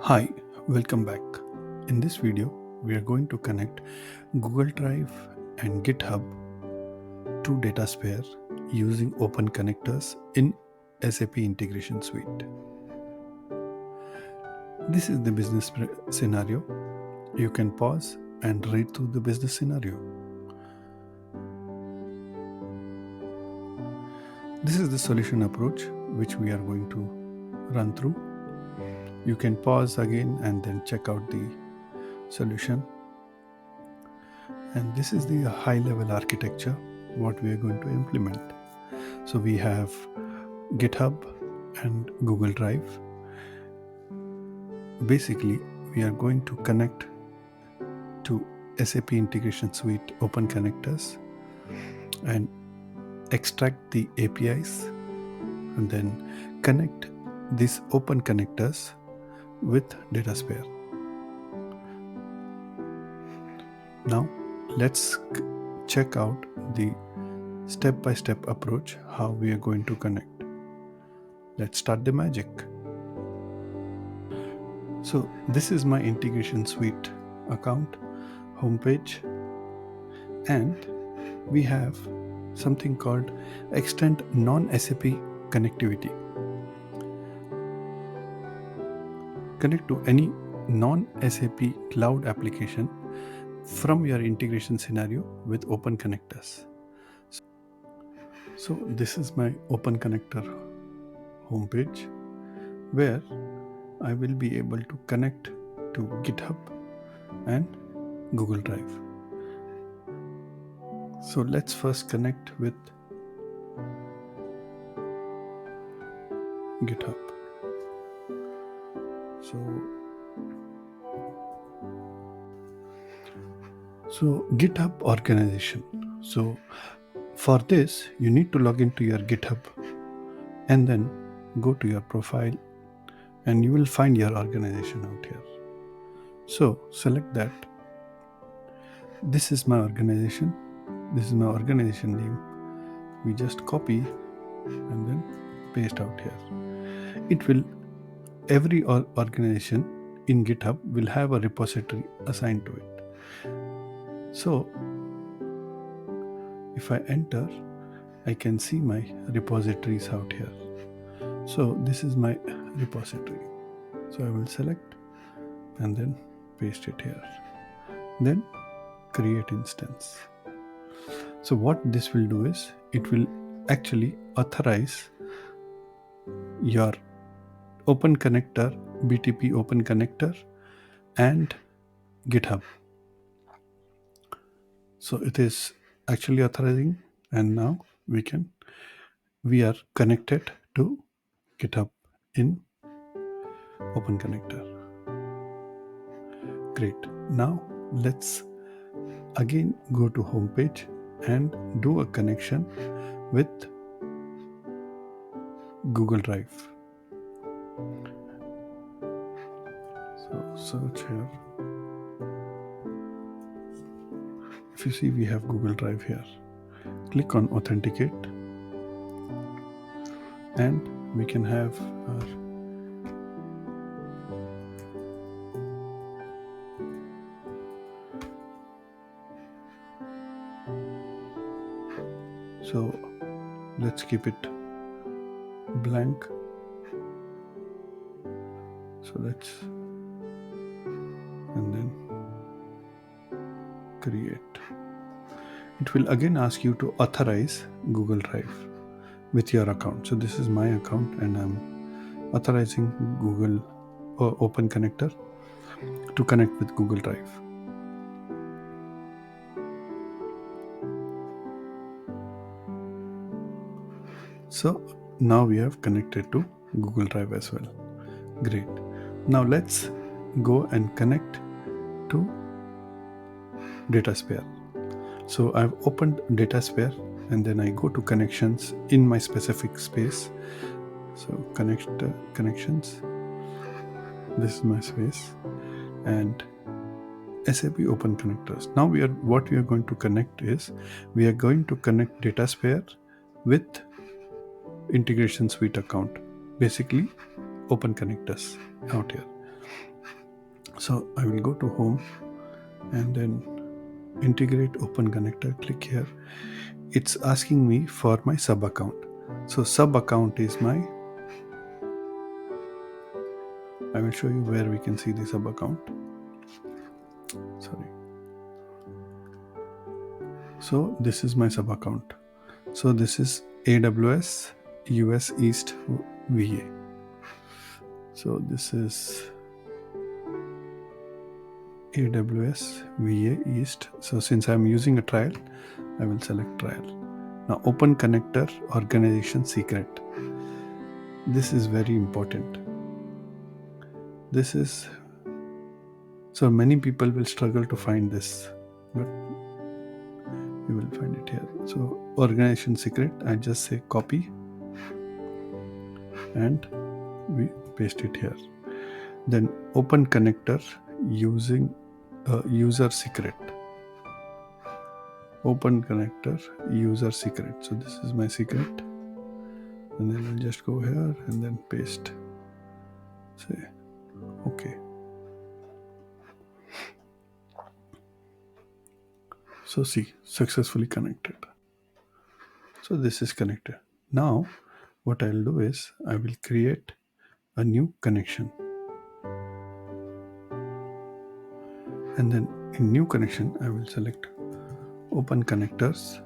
Hi, welcome back. In this video, we are going to connect Google Drive and GitHub to Datasphere using open connectors in SAP Integration Suite. This is the business scenario. You can pause and read through the business scenario. This is the solution approach which we are going to run through. You can pause again and then check out the solution. And this is the high level architecture what we are going to implement. So we have GitHub and Google Drive. Basically, we are going to connect to SAP Integration Suite open connectors and extract the APIs and then connect these open connectors with Datasphere. Now let's check out the step-by-step approach how we are going to connect. Let's start the magic. So this is my Integration Suite account homepage, and we have something called extend non-SAP connectivity. Connect to any non-SAP cloud application from your integration scenario with open connectors. So this is my open connector homepage where I will be able to connect to GitHub and Google Drive. So let's first connect with GitHub. So GitHub organization. So for this, you need to log into your GitHub and then go to your profile and you will find your organization out here. So select that. This is my organization. This is my organization name. We just copy and then paste out here. Every organization in GitHub will have a repository assigned to it. So if I enter, I can see my repositories out here. So this is my repository. So I will select and then paste it here. Then create instance. So what this will do is it will actually authorize your open connector, BTP open connector and GitHub. So it is actually authorizing, and now we are connected to GitHub in open connector. Great. Now let's again go to homepage and do a connection with Google Drive. So search here. If you see, we have Google Drive here. Click on authenticate and we can have our so let's keep it blank. So let's and then create. It will again ask you to authorize Google Drive with your account. So this is my account and I'm authorizing Google open connector to connect with Google Drive. So now we have connected to Google Drive as well. Great. Now let's go and connect to Datasphere. So I've opened Datasphere and then I go to connections in my specific space. So connections. This is my space and SAP open connectors. Now what we are going to connect is we are going to connect Datasphere with Integration Suite account. Basically open connectors out here. So I will go to home and then integrate open connector, click here. It's asking me for my sub account. So sub account is my, I will show you where we can see the sub account. Sorry. So this is my sub account. So this is AWS US East VA. So this is AWS VA East. So since I'm using a trial, I will select trial. Now open connector organization secret. This is very important. This is, so many people will struggle to find this, but you will find it here. So organization secret, I just say copy and we paste it here. Then open connector using user secret. Open connector user secret. So this is my secret, and then I'll just go here and then paste. Say okay. So see, successfully connected. So this is connected. Now what I'll do is I will create a new connection, and then in new connection I will select open connectors.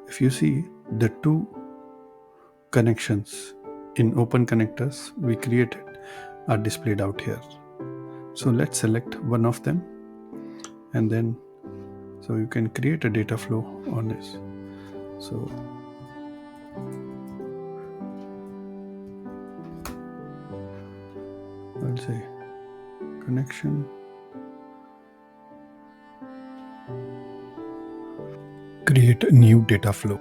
If you see, the two connections in open connectors we created are displayed out here. So let's select one of them, and then so you can create a data flow on this. So I'll say connection, create a new data flow.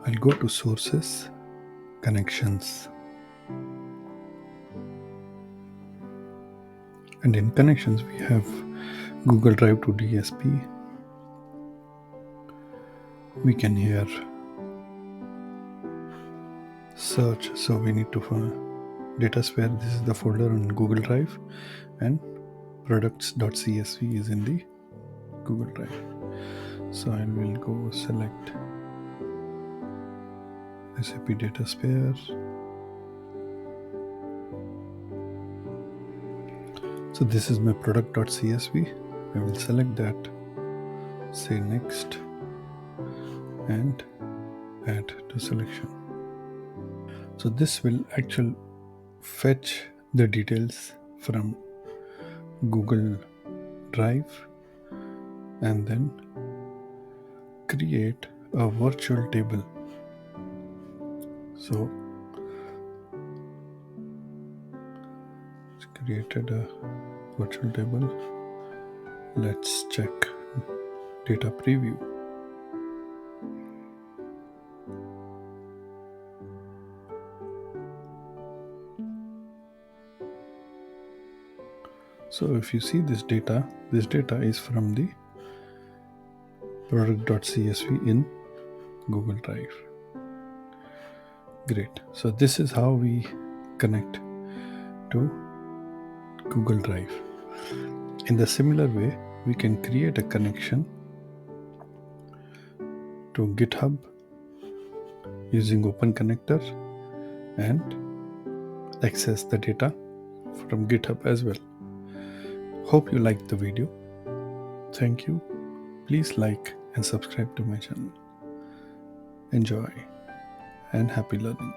I'll go to sources, connections, and in connections we have Google Drive to DSP. We can here search, so we need to find Datasphere. This is the folder on Google Drive, and products.csv is in the Google Drive. So I will go select SAP Datasphere. So this is my product.csv. I will select that, say next, and add to selection. So this will actually fetch the details from Google Drive and then create a virtual table. So it's created a virtual table. Let's check data preview. So if you see this data is from the product.csv in Google Drive. Great. So this is how we connect to Google Drive. In the similar way, we can create a connection to GitHub using open connector and access the data from GitHub as well. Hope you liked the video. Thank you. Please like and subscribe to my channel. Enjoy and happy learning.